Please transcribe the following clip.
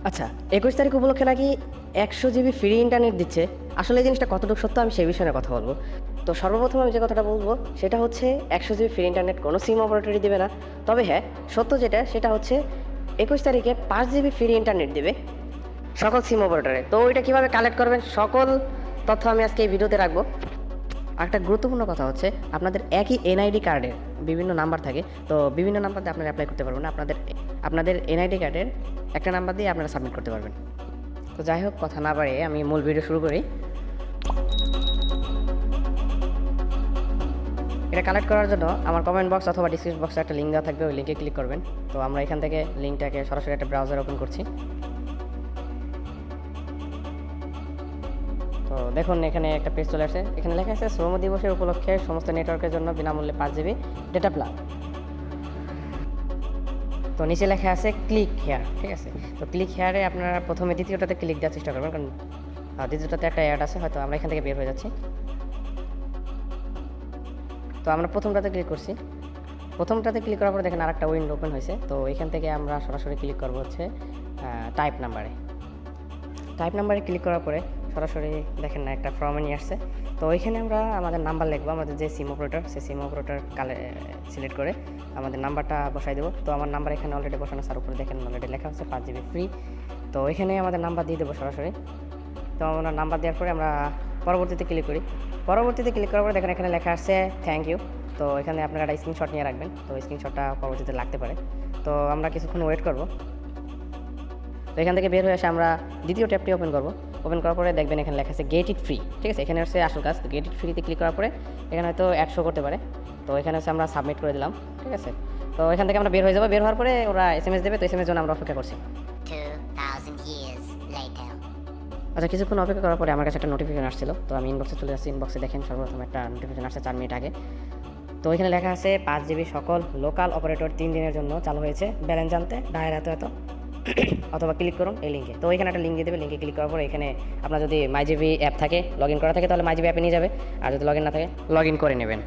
আচ্ছা, ২১ তারিখ উপলক্ষে নাকি ১০০ জিবি ফ্রি ইন্টারনেট দিচ্ছে। আসলে এই জিনিসটা কতটুকু সত্য আমি সেই বিষয়ে কথা বলব। তো সর্বপ্রথম আমি যে কথাটা বলব সেটা হচ্ছে ১০০ জিবি ফ্রি ইন্টারনেট কোনো সিম অপারেটরই দেবে না। তবে হ্যাঁ, সত্য যেটা সেটা হচ্ছে ২১ তারিখে ৫ জিবি ফ্রি ইন্টারনেট দেবে সকল সিম অপারেটরে। তো ওইটা কীভাবে কালেক্ট করবেন সকল তথ্য আমি আজকে এই ভিডিওতে রাখবো। আরেকটা গুরুত্বপূর্ণ কথা হচ্ছে আপনাদের একই এনআইডি কার্ডের বিভিন্ন নাম্বার থাকে। তো বিভিন্ন নাম্বার দিয়ে আপনারা অ্যাপ্লাই করতে পারবেন না। আপনাদের এনআইডি কার্ডের একটা নাম্বার দিয়ে আপনারা সাবমিট করতে পারবেন। তো যাই হোক, কথা না বাড়িয়ে আমি মূল ভিডিও শুরু করি। এটা কালেক্ট করার জন্য আমার কমেন্ট বক্স অথবা ডিসক্রিপশন বক্সে একটা লিঙ্ক দেওয়া থাকবে, ওই লিঙ্কে ক্লিক করবেন। তো আমরা এখান থেকে লিঙ্কটাকে সরাসরি একটা ব্রাউজার ওপেন করছি। তো দেখুন এখানে একটা পেজ চলে আসে, এখানে লেখা আছে শ্রম দিবসের উপলক্ষে সমস্ত নেটওয়ার্কের জন্য বিনামূল্যে ৫ জিবি ডেটা প্ল্যান। তো নিচে লেখা আছে ক্লিক হেয়ার, ঠিক আছে। তো ক্লিক হেয়ারে আপনারা প্রথমে দ্বিতীয়টাতে ক্লিক দেওয়ার চেষ্টা করবেন, কারণ দ্বিতীয়টাতে একটা অ্যাড আছে, হয়তো আমরা এখান থেকে বের হয়ে যাচ্ছি। তো আমরা প্রথমটাতে ক্লিক করছি। প্রথমটাতে ক্লিক করার পরে দেখেন আরেকটা উইন্ডো ওপেন হয়েছে। তো এখান থেকে আমরা সরাসরি ক্লিক করবো হচ্ছে টাইপ নাম্বারে। টাইপ নাম্বারে ক্লিক করার পরে সরাসরি দেখেন না একটা ফর্মে নিয়ে আসছে। তো ওইখানে আমরা আমাদের নাম্বার লিখবো, আমাদের যে সিম অপারেটর সেই সিম অপারেটর সিলেক্ট করে আমাদের নাম্বারটা বসাই দেবো। তো আমার নাম্বার এখানে অলরেডি বসানো, স্যার উপরে দেখেন অলরেডি লেখা হচ্ছে ৫ জিবি ফ্রি। তো এখানে আমাদের নাম্বার দিয়ে দেবো সরাসরি। তো আমরা নাম্বার দেওয়ার পরে আমরা পরবর্তীতে ক্লিক করি। পরবর্তীতে ক্লিক করার পরে দেখেন এখানে লেখা আসছে থ্যাংক ইউ। তো এখানে আপনারা একটা স্ক্রিনশট নিয়ে রাখবেন, তো স্ক্রিনশটটা পরবর্তীতে লাগতে পারে। তো আমরা কিছুক্ষণ ওয়েট করব। তো এখান থেকে বের হয়ে এসে আমরা দ্বিতীয় ট্যাবটি ওপেন করব। ওপেন করার পরে দেখবেন এখানে লেখা আছে গেট ইট ফ্রি, ঠিক আছে। এখানে হচ্ছে আসল কাজ। তো গেট ইট ফ্রিতে ক্লিক করার পরে এখানে হয়তো অ্যাড শো করতে পারে। তো এখানে হচ্ছে আমরা সাবমিট করে দিলাম, ঠিক আছে। তো এখান থেকে আমরা বের হয়ে যাবো। বের হওয়ার পরে ওরা এসএমএস দেবে, তো এসএমএস জন্য আমরা অপেক্ষা করছি। 2000 years later. আচ্ছা, কিছুক্ষণ অপেক্ষা করার পরে আমার কাছে একটা নোটিফিকেশন আসছিল। তো আমি ইনবক্সে চলে আসছি। ইনবক্সে দেখেন সর্বপ্রথম একটা নোটিফিকেশন আসছে 4 মিনিট আগে। তো এখানে লেখা আছে ৫ জিবি সকল লোকাল অপারেটর 3 দিনের জন্য চালু হয়েছে, ব্যালেন্স জানতে ডায়াল এত অথবা ক্লিক করুন এই লিঙ্কে। তো এখানে একটা লিঙ্ক দিয়ে দেবে। লিঙ্কে ক্লিক করার পরে এখানে আপনার যদি মাইজিবি অ্যাপ থাকে, লগ ইন করা থাকে, তাহলে মাইজিবি অ্যাপে নিয়ে যাবে। আর যদি লগ ইন না থাকে, লগ ইন করে নেবেন।